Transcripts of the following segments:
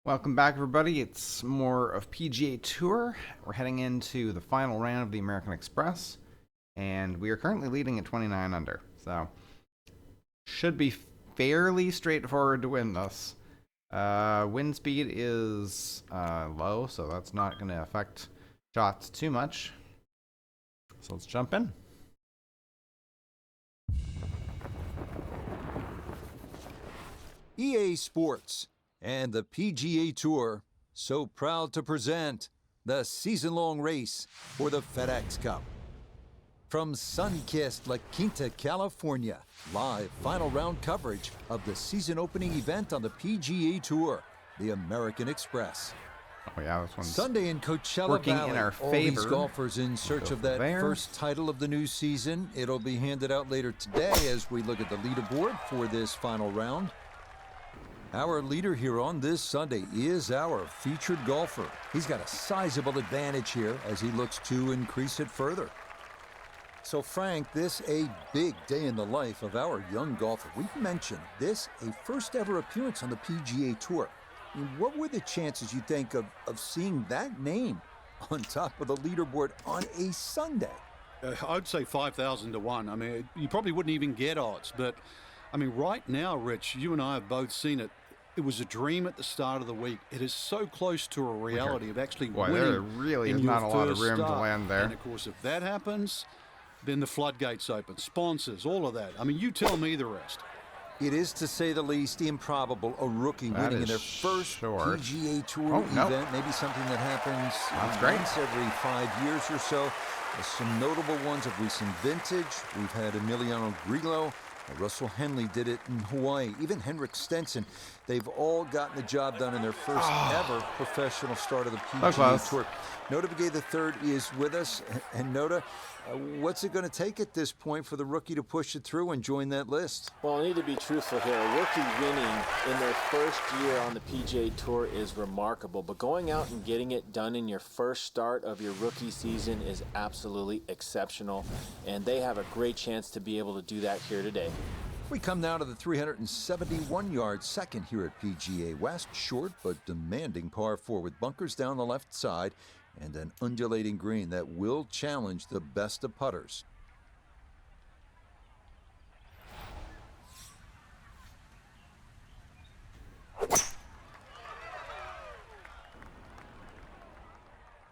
Welcome back, everybody. It's more of PGA Tour. We're heading into the final round of the American Express, and we are currently leading at 29 under. So, should be fairly straightforward to win this. Wind speed is low, so that's not going to affect shots too much. So let's jump in. EA Sports and the PGA Tour so proud to present the season-long race for the FedEx Cup. From sun-kissed La Quinta, California, live final round coverage of the season-opening event on the PGA Tour, the American Express. Oh yeah, this one's Sunday in Coachella working Valley, in our all favor. these golfers in search of that first title of the new season. It'll be handed out later today as we look at the leaderboard for this final round. Our leader here on this Sunday is our featured golfer. He's got a sizable advantage here as he looks to increase it further. So Frank, this a big day in the life of our young golfer. We've mentioned this a first ever appearance on the PGA Tour. I mean, what were the chances, you think, of seeing that name on top of the leaderboard on a Sunday? I'd say 5,000 to 1. I mean, you probably wouldn't even get odds. But, I mean, right now, Rich, you and I have both seen it. It was a dream at the start of the week. It is so close to a reality of actually winning. There really is not a lot of room to land there. And, of course, if that happens, then the floodgates open. Sponsors, all of that. I mean, you tell me the rest. It is, to say the least, improbable a rookie winning in their first PGA Tour event. Maybe something that happens once every 5 years or so. There's some notable ones of recent vintage. We've had Emiliano Grillo. Russell Henley did it in Hawaii. Even Henrik Stenson. They've all gotten the job done in their first ever professional start of the PGA Tour. Nota Begay III is with us. And Nota, what's it going to take at this point for the rookie to push it through and join that list? Well, I need to be truthful here. A rookie winning in their first year on the PGA Tour is remarkable, but going out and getting it done in your first start of your rookie season is absolutely exceptional, and they have a great chance to be able to do that here today. We come now to the 371-yard second here at PGA West. Short but demanding par 4 with bunkers down the left side and an undulating green that will challenge the best of putters.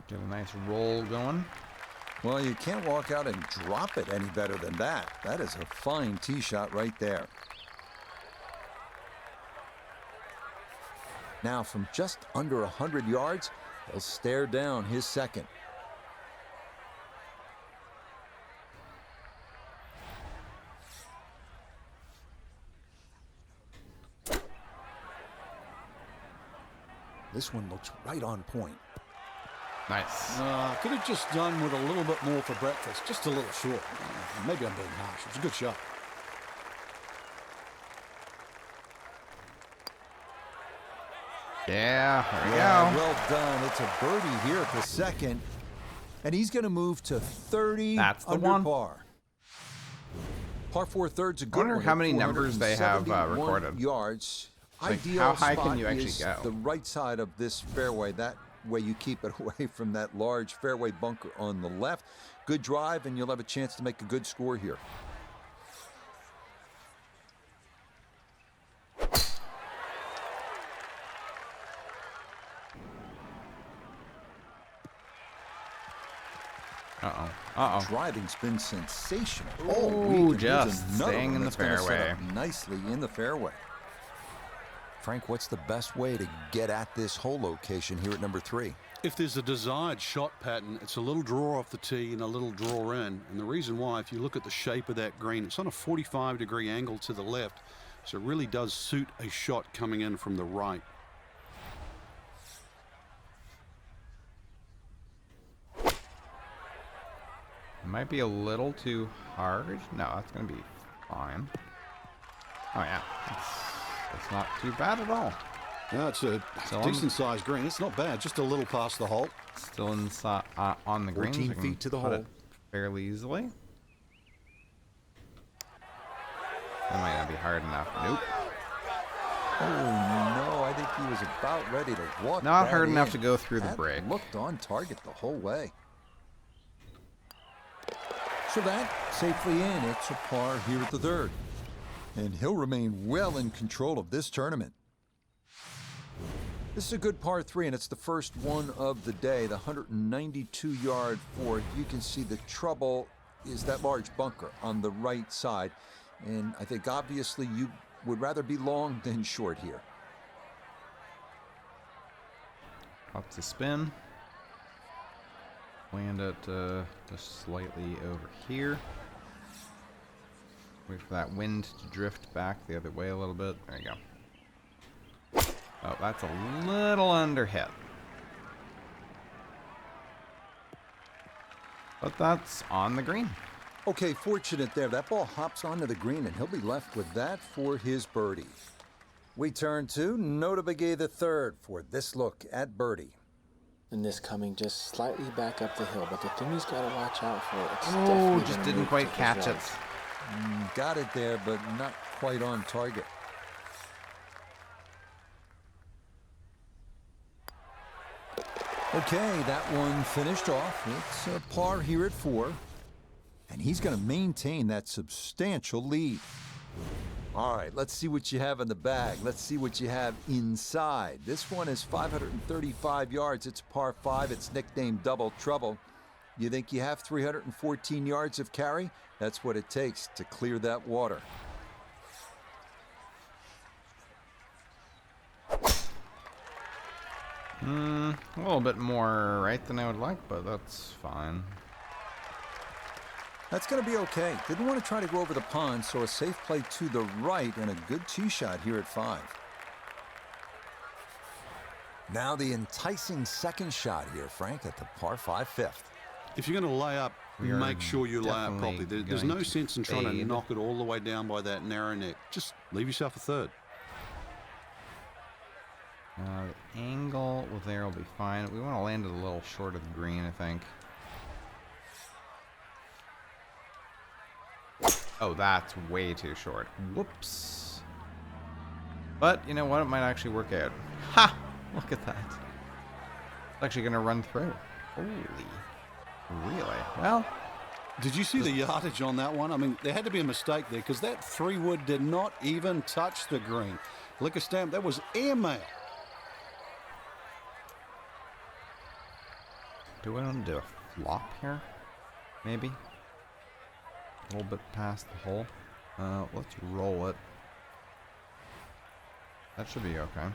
Get a nice roll going. Well, you can't walk out and drop it any better than that. That is a fine tee shot right there. Now from just under 100 yards, he'll stare down his second. This one looks right on point. Nice. Could have just done with a little bit more for breakfast. Just a little short. Maybe I'm being harsh. It was a good shot. Yeah, there we go. Well done. It's a birdie here at the second. And he's going to move to 30 under par. Par 4 third's a good one. I wonder how many numbers they have recorded. Yards. Like, Ideal how high spot can you actually is go? The right side of this fairway. That way you keep it away from that large fairway bunker on the left. Good drive, and you'll have a chance to make a good score here. Driving's been sensational. Oh, just staying in the fairway. Nicely in the fairway. Frank, what's the best way to get at this hole location here at number 3? If there's a desired shot pattern, it's a little draw off the tee and a little draw in. And the reason why, if you look at the shape of that green, it's on a 45-degree angle to the left. So it really does suit a shot coming in from the right. Might be a little too hard. No, that's going to be fine. Oh, yeah. It's not too bad at all. No, it's a decent-sized green. It's not bad. Just a little past the hole. Still inside on the green. 14 feet to the hole. Fairly easily. That might not be hard enough. Nope. Oh, no. I think he was about ready to walk. Not that hard enough in. to go through the That break. Looked on target the whole way. So that safely in. It's a par here at the third. And he'll remain well in control of this tournament. This is a good par 3, and it's the first one of the day, the 192-yard fourth. You can see the trouble is that large bunker on the right side. And I think obviously you would rather be long than short here. Lots of spin. Land it just slightly over here. Wait for that wind to drift back the other way a little bit. There you go. Oh, that's a little under hit. But that's on the green. Okay, fortunate there. That ball hops onto the green, and he'll be left with that for his birdie. We turn to Nota Begay the third for this look at birdie. And this coming just slightly back up the hill, but the thing he's got to watch out for, it's Oh, definitely just gonna didn't move quite to his catch it. right. Got it there, but not quite on target. Okay, that one finished off. It's a par here at 4. And he's going to maintain that substantial lead. All right, let's see what you have in the bag. Let's see what you have inside. This one is 535 yards. It's par 5. It's nicknamed Double Trouble. You think you have 314 yards of carry? That's what it takes to clear that water. A little bit more right than I would like, but that's fine. That's going to be okay. Didn't want to try to go over the pond, so a safe play to the right and a good tee shot here at 5. Now the enticing second shot here, Frank, at the par 5 fifth. If you're going to lay up, We are make sure you lay up definitely properly. There's going no to sense in trying to fade. knock it all the way down by that narrow neck. Just leave yourself a third. The angle there will be fine. We want to land it a little short of the green, I think. Oh, that's way too short. Whoops. But, you know what? It might actually work out. Ha! Look at that. It's actually going to run through. Holy. Really? Well, Did you see the yardage on that one? I mean, there had to be a mistake there because that 3-wood did not even touch the green. Liquor stamp, that was airmail. do I want to do a flop here? Maybe? A little bit past the hole. Let's roll it. That should be okay.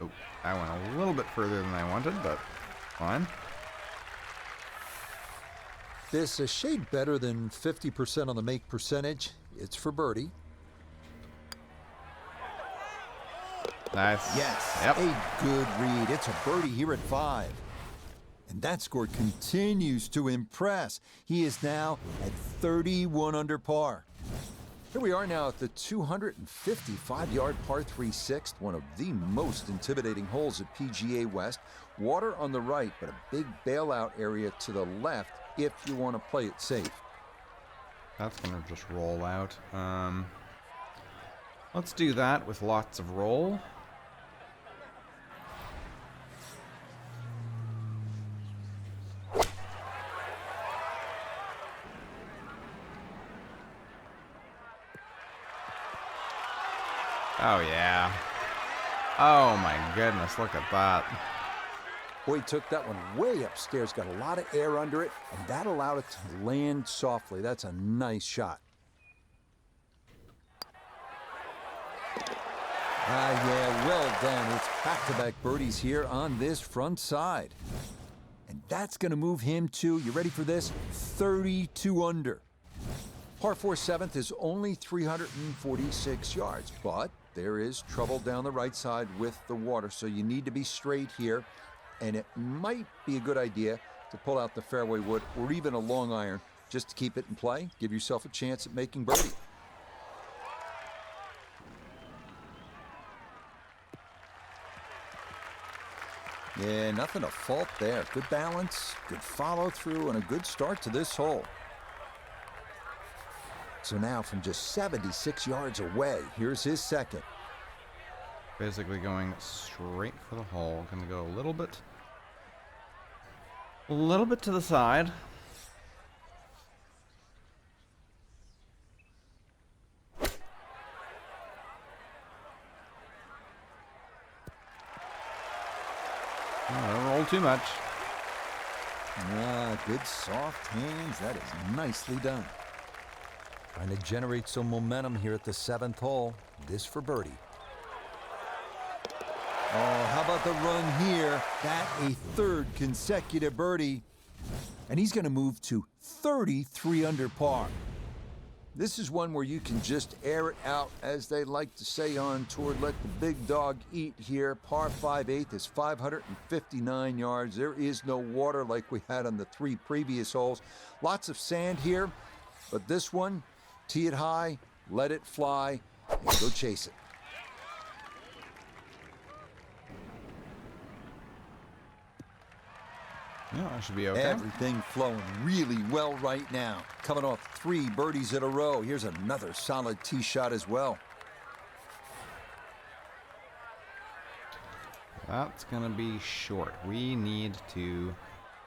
Oh, I went a little bit further than I wanted, but fine. This a shade better than 50% on the make percentage. It's for birdie. Nice. Yes, Yep. a good read. It's a birdie here at 5. And that score continues to impress. He is now at 31 under par. Here we are now at the 255-yard par 3 sixth, one of the most intimidating holes at PGA West. Water on the right, but a big bailout area to the left if you want to play it safe. That's going to just roll out. Let's do that with lots of roll. Oh, yeah. Oh, my goodness. Look at that. Boy, he took that one way upstairs, got a lot of air under it, and that allowed it to land softly. That's a nice shot. Yeah, well done. It's back-to-back birdies here on this front side. And that's going to move him to, you ready for this? 32 under. Par 4 seventh is only 346 yards, but there is trouble down the right side with the water, so you need to be straight here. And it might be a good idea to pull out the fairway wood or even a long iron just to keep it in play. Give yourself a chance at making birdie. Yeah, nothing to fault there. Good balance, good follow through, and a good start to this hole. So now from just 76 yards away, here's his second. Basically going straight for the hole. Gonna go a little bit to the side. Don't roll too much. Good soft hands. That is nicely done. Trying to generate some momentum here at the 7th hole. This for birdie. Oh, how about the run here? That a 3rd consecutive birdie. And he's going to move to 33 under par. This is one where you can just air it out, as they like to say on tour. Let the big dog eat here. Par 5/8 is 559 yards. There is no water like we had on the 3 previous holes. Lots of sand here, but this one, tee it high, let it fly, and go chase it. Yeah, that should be okay. Everything flowing really well right now. Coming off 3 birdies in a row. Here's another solid tee shot as well. That's going to be short. We need to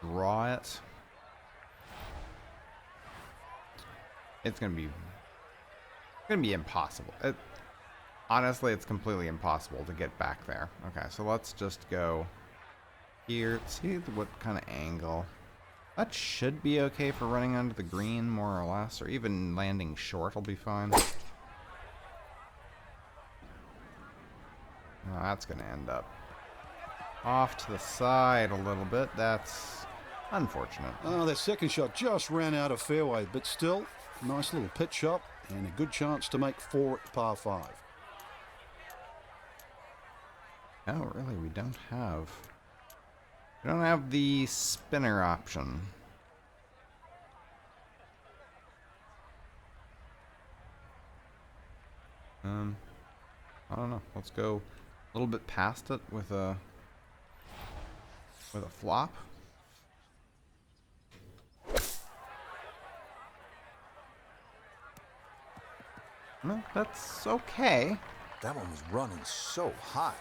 draw it. It's going to be impossible. Honestly, it's completely impossible to get back there. Okay, so let's just go here. See what kind of angle. That should be okay for running onto the green, more or less, or even landing short will be fine. No, that's going to end up off to the side a little bit. That's unfortunate. Oh, that second shot just ran out of fairway, but still, nice little pitch shot and a good chance to make 4 at par 5. No, really, we don't have the spinner option. I don't know. Let's go a little bit past it with a flop. No, that's okay. That one was running so hot.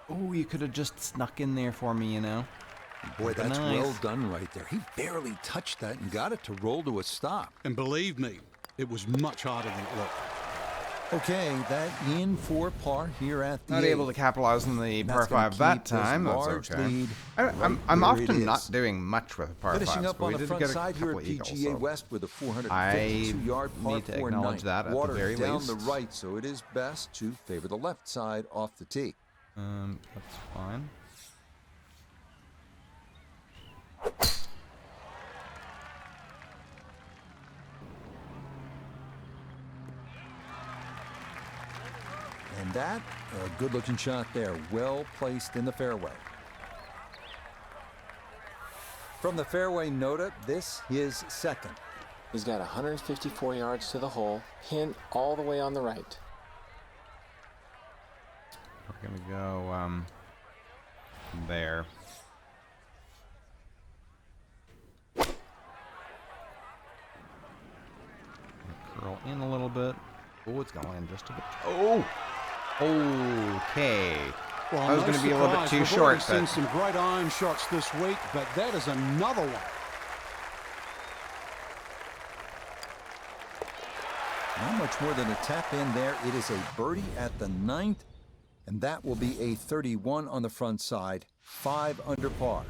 Oh, you could have just snuck in there for me, you know. Boy, that's nice. well done right there. He barely touched that and got it to roll to a stop. And believe me, it was much harder than it looked. Okay, that in for par here at the Not able to capitalize on the par 5 that time. That's okay. I'm often not doing much with par 5s. Finishing up but on we the did front get a side here couple at eagles, PGA so West with a 452-yard par need to 4 acknowledge that at the Water very down least. the right, so it is best to favor the left side off the tee. That's fine. And that, a good-looking shot there, well placed in the fairway. From the fairway nota, this is second. He's got 154 yards to the hole, pin all the way on the right. We're gonna go there. Curl in a little bit. Oh, it's gonna land just a bit. Oh, okay. Well, that was going to be a little bit too short. We've seen some great iron shots this week, but that is another one. Not much more than a tap in there. It is a birdie at the 9th, and that will be a 31 on the front side, 5 under par.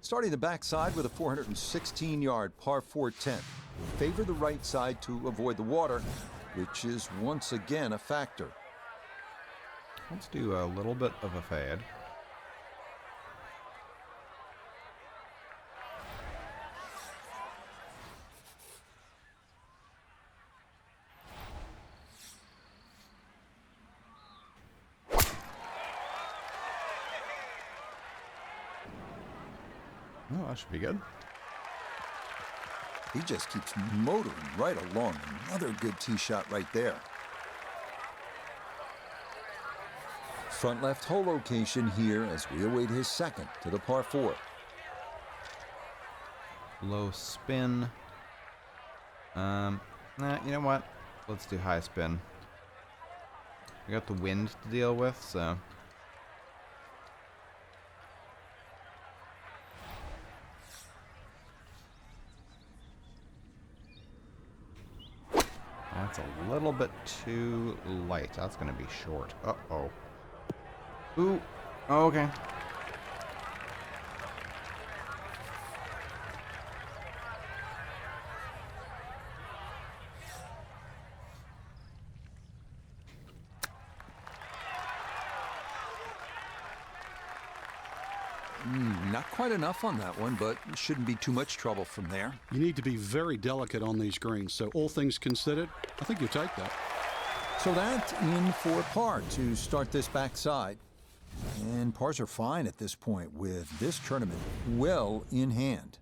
Starting the backside with a 416-yard par 4 10th. Favor the right side to avoid the water, which is once again a factor. Let's do a little bit of a fade. Oh, that should be good. He just keeps motoring right along. Another good tee shot right there. front left hole location here as we await his second to the par 4. Low spin. Nah, you know what? Let's do high spin. We got the wind to deal with, so. That's a little bit too light. That's going to be short. Uh-oh. Ooh. Oh, okay. Not quite enough on that one, but shouldn't be too much trouble from there. You need to be very delicate on these greens. So all things considered, I think you'll take that. So that's in for par to start this backside. And pars are fine at this point with this tournament well in hand.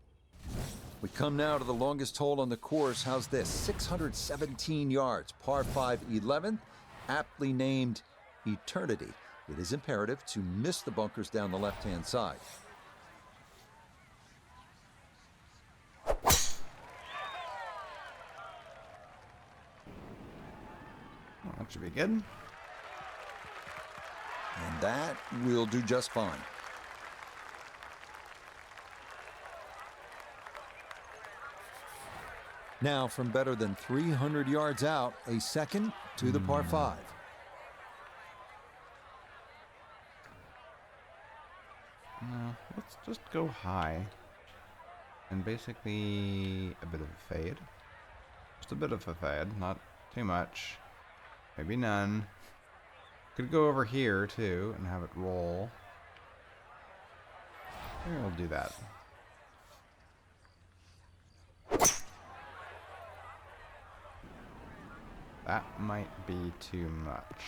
We come now to the longest hole on the course. How's this? 617 yards, par 5 11th, aptly named Eternity. It is imperative to miss the bunkers down the left-hand side. Well, that should be good. And that will do just fine. Now, from better than 300 yards out, a second to the par 5. No, let's just go high. And basically a bit of a fade. Just a bit of a fade, not too much. Maybe none. Could go over here too and have it roll. Maybe we'll do that. That might be too much.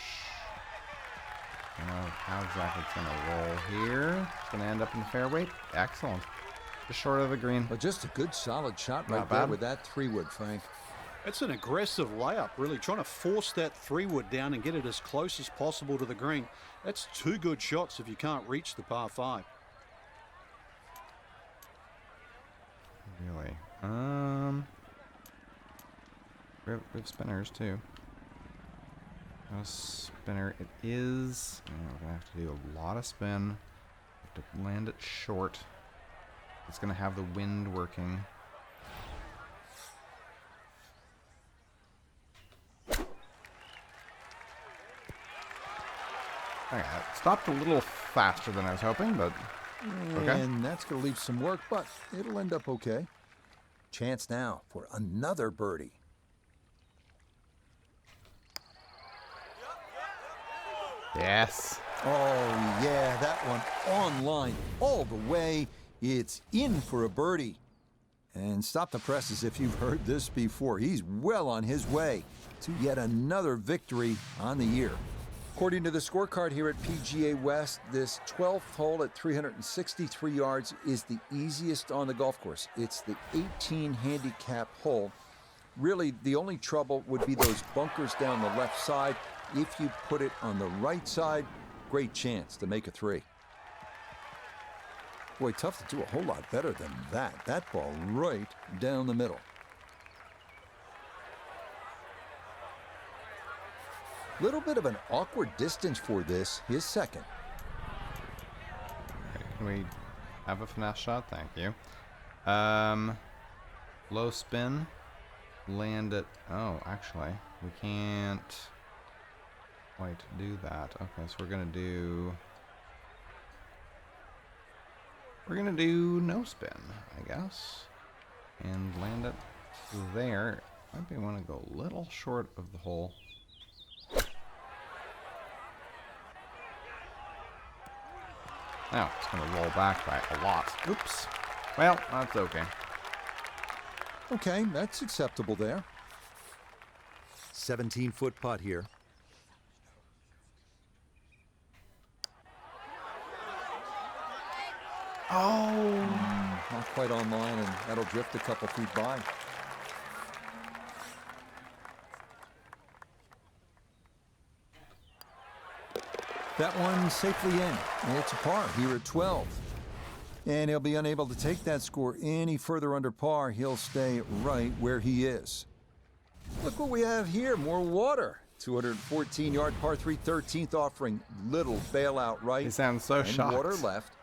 I don't know how exactly it's going to roll here. It's going to end up in the fairway. Excellent. Just short of the green. But just a good solid shot Not right there bad. with that 3-wood, Frank. It's an aggressive layup, really trying to force that 3-wood down and get it as close as possible to the green. That's 2 good shots if you can't reach the par 5. Really? We have spinners too. A spinner it is. Yeah, we're gonna have to do a lot of spin. Have to land it short. It's gonna have the wind working. Okay, it stopped a little faster than I was hoping, but okay. And that's going to leave some work, but it'll end up okay. Chance now for another birdie. Yes. Oh, yeah, that one on line all the way. It's in for a birdie. And stop the presses if you've heard this before. He's well on his way to yet another victory on the year. According to the scorecard here at PGA West, this 12th hole at 363 yards is the easiest on the golf course. It's the 18 handicap hole. Really, the only trouble would be those bunkers down the left side. If you put it on the right side, great chance to make a 3. Boy, tough to do a whole lot better than that. That ball right down the middle. Little bit of an awkward distance for this, his second. Okay, can we have a finesse shot? Thank you. Low spin. Land it. Oh, actually, we can't quite do that. Okay, so we're gonna do no spin, I guess, and land it there. Maybe I want to go a little short of the hole. Now it's going to roll back by a lot. Oops. Well, that's okay. Okay, that's acceptable there. 17-foot putt here. Oh! Not quite on line, and that'll drift a couple feet by. That one safely in. It's a par here at 12. And he'll be unable to take that score any further under par. He'll stay right where he is. Look what we have here, more water. 214-yard par 3 13th offering, little bailout right. He sounds so and shocked. Water left.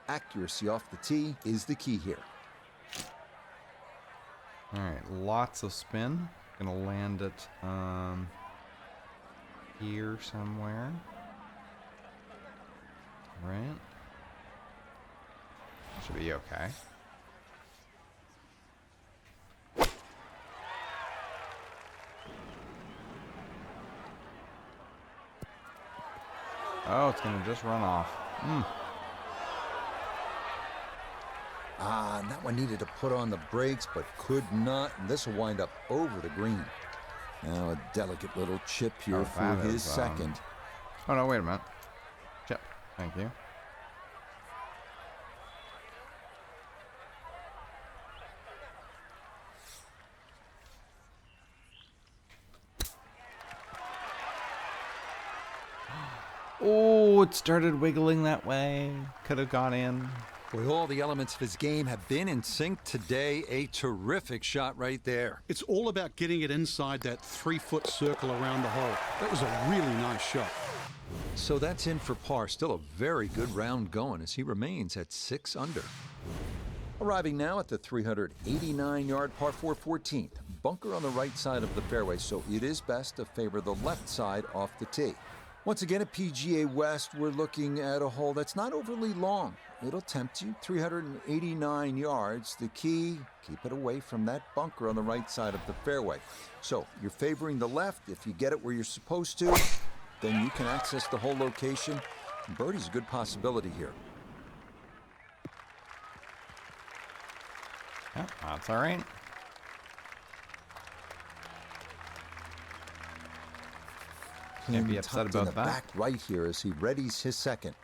Accuracy off the tee is the key here. All right, lots of spin. Gonna land it here somewhere. Right. Should be okay. Oh, it's gonna just run off. And that one needed to put on the brakes, but could not. And this will wind up over the green. Now a delicate little chip here for his second. Oh, no, wait a minute. Chip. Thank you. Oh, it started wiggling that way. Could have gone in. Boy, all the elements of his game have been in sync today. A terrific shot right there. It's all about getting it inside that 3-foot circle around the hole. That was a really nice shot. So that's in for par. Still a very good round going as he remains at 6 under. Arriving now at the 389-yard par 4 14th. Bunker on the right side of the fairway, so it is best to favor the left side off the tee. Once again at PGA West, we're looking at a hole that's not overly long. It'll tempt you, 389 yards. The key, keep it away from that bunker on the right side of the fairway. So you're favoring the left. If you get it where you're supposed to, then you can access the whole location. Birdie's a good possibility here. Yeah, that's all right. Can't be upset about that. Back right here as he readies his second.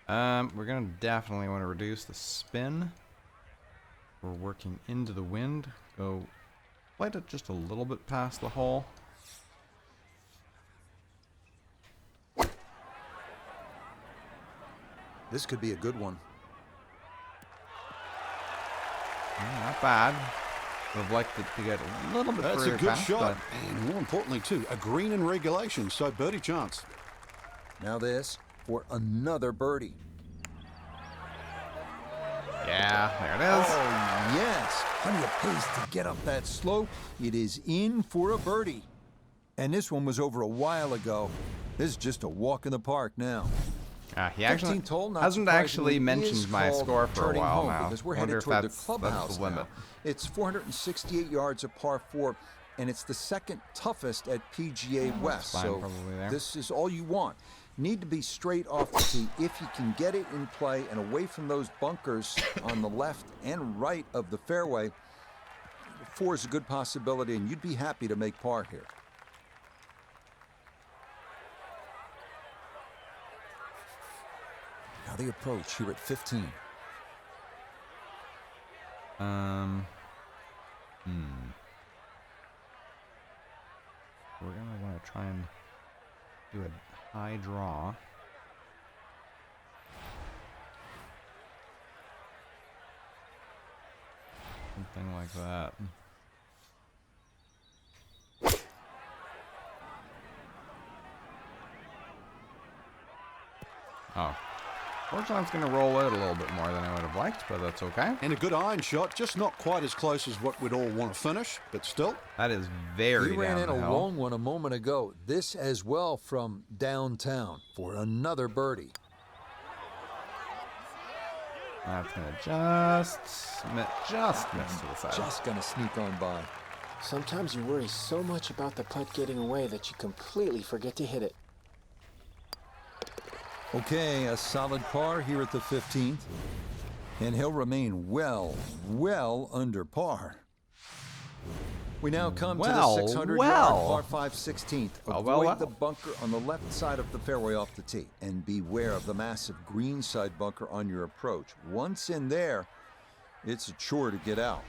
We're gonna definitely want to reduce the spin. We're working into the wind. Go light it just a little bit past the hole. This could be a good one. Not bad. Would have liked it to get a little bit further. That's a good past, shot. And more importantly, too, a green in regulation, so birdie chance. Now this for another birdie. Yeah, there it is. Oh, yes. Plenty of pace to get up that slope. It is in for a birdie. And this one was over a while ago. This is just a walk in the park now. He actually hasn't actually mentioned my score for a while now. Because we're Wonder headed if toward the that's clubhouse the limit. now. It's 468 yards of par 4, and it's the second toughest at PGA West. Fine, so this is all you want. Need to be straight off the tee. If you can get it in play and away from those bunkers on the left and right of the fairway, 4 is a good possibility, and you'd be happy to make par here. Now the approach here at 15. We're gonna want to try and do a high draw. Something like that. Oh. Fortunately, it's going to roll out a little bit more than I would have liked, but that's okay. And a good iron shot, just not quite as close as what we'd all want to finish, but still. That is very He ran in a downhill. long one a moment ago. This as well from downtown for another birdie. That's going to just miss to the side. Just going to sneak on by. Sometimes you worry so much about the putt getting away that you completely forget to hit it. Okay, a solid par here at the 15th. And he'll remain well under par. We now come to the 600-yard par 5 16th. Avoid the bunker on the left side of the fairway off the tee. And beware of the massive green side bunker on your approach. Once in there, it's a chore to get out.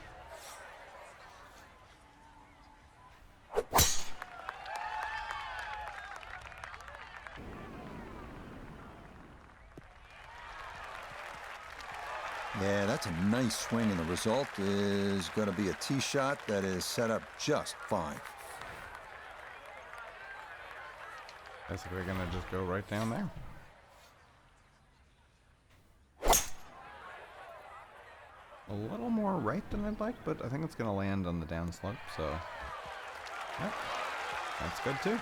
Yeah, that's a nice swing, and the result is going to be a tee shot that is set up just fine. Guess we're gonna just go right down there. A little more right than I'd like, but I think it's gonna land on the downslope, so yep, that's good too.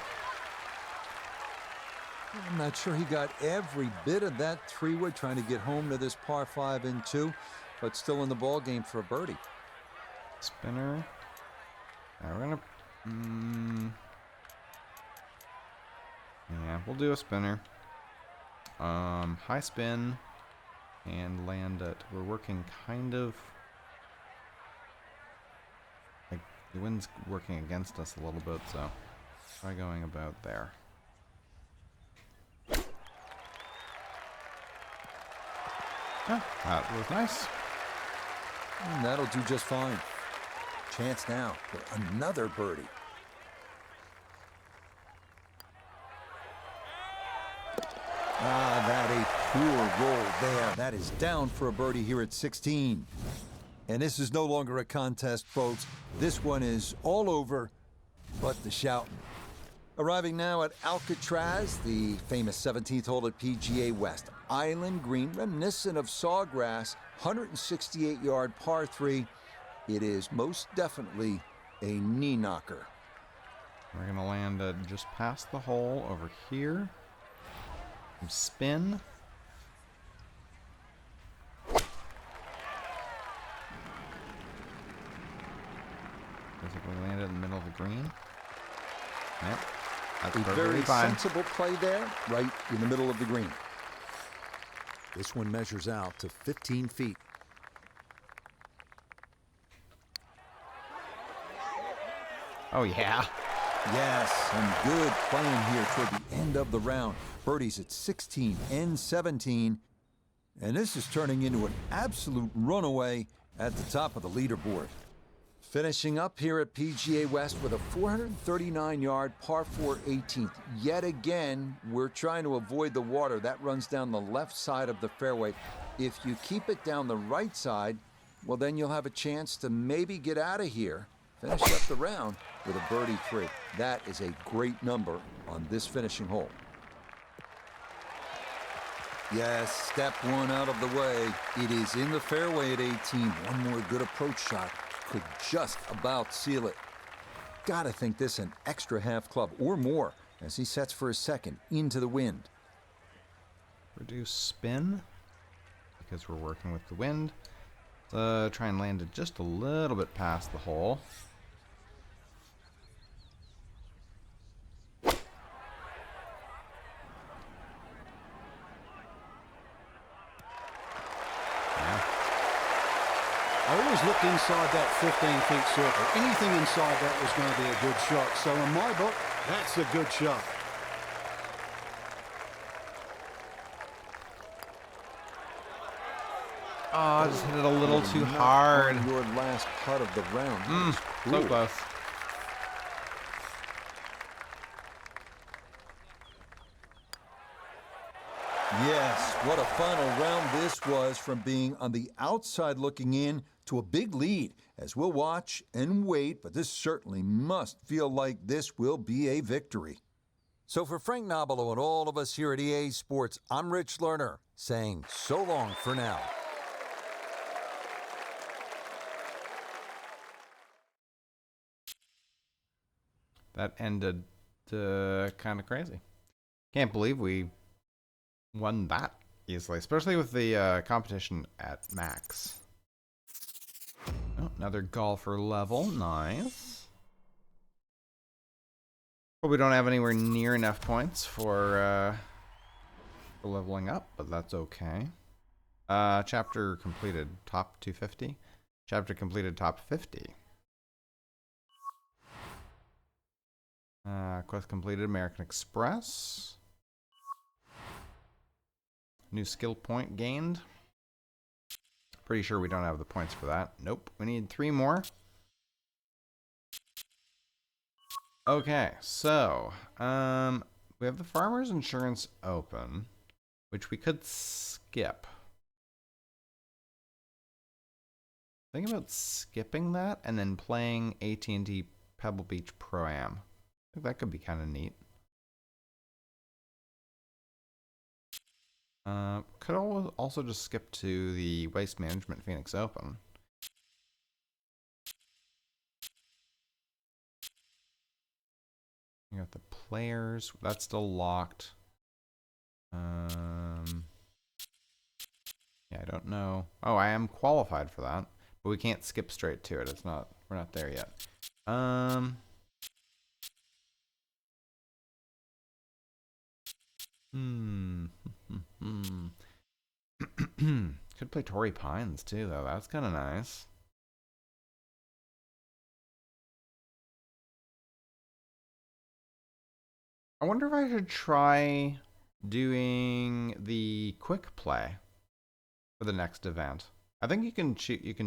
I'm not sure he got every bit of that three-wood trying to get home to this par 5 and 2, but still in the ball game for a birdie. Spinner. Now we're gonna. Yeah, we'll do a spinner. High spin and land it. We're working kind of like the wind's working against us a little bit, so try going about there. Yeah, that was nice. And that'll do just fine. Chance now for another birdie. Ah, that a poor roll there. That is down for a birdie here at 16. And this is no longer a contest, folks. This one is all over but the shouting. Arriving now at Alcatraz, the famous 17th hole at PGA West. Island green, reminiscent of Sawgrass, 168-yard par 3. It is most definitely a knee knocker. We're going to land just past the hole over here. Spin. Basically landed in the middle of the green. Yep. That's a very sensible play there, right in the middle of the green. This one measures out to 15 feet. Oh, yeah. Yes, and good playing here toward the end of the round. Birdies at 16 and 17. And this is turning into an absolute runaway at the top of the leaderboard. Finishing up here at PGA West with a 439-yard par 4 18th. Yet again, we're trying to avoid the water. That runs down the left side of the fairway. If you keep it down the right side, well, then you'll have a chance to maybe get out of here. Finish up the round with a birdie 3. That is a great number on this finishing hole. Yes, step one out of the way. It is in the fairway at 18. One more good approach shot could just about seal it. Gotta think this an extra half club or more as he sets for his second into the wind. Reduce spin because we're working with the wind. Try and land it just a little bit past the hole. I always looked inside that 15-feet circle. Anything inside that was going to be a good shot. So in my book, that's a good shot. Oh, I just hit it a little too hard. Your last putt of the round. So close. Yes, what a final round this was, from being on the outside looking in to a big lead. As we'll watch and wait, but this certainly must feel like this will be a victory. So for Frank Nobilo and all of us here at EA Sports, I'm Rich Lerner saying so long for now. That ended kind of crazy. Can't believe we won that easily, especially with the competition at max. Oh, another golfer level. Nice. But we don't have anywhere near enough points for leveling up, but that's okay. Chapter completed top 250. Chapter completed top 50. Quest completed American Express. New skill point gained. Pretty sure we don't have the points for that. Nope. We need 3 more. Okay, so we have the farmer's insurance open, which we could skip. Think about skipping that and then playing AT&T Pebble Beach Pro-Am. I think that could be kind of neat. Could also just skip to the Waste Management Phoenix Open. You got the Players. That's still locked. Yeah, I don't know. Oh, I am qualified for that, but we can't skip straight to it. We're not there yet. Could play Torrey Pines too, though. That's kind of nice. I wonder if I should try doing the quick play for the next event. I think you can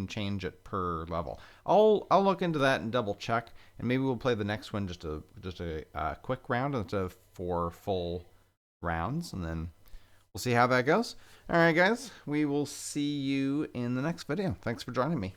change it per level. I'll look into that and double check, and maybe we'll play the next one just a quick round instead of 4 full rounds, and then we'll see how that goes. All right, guys, we will see you in the next video. Thanks for joining me.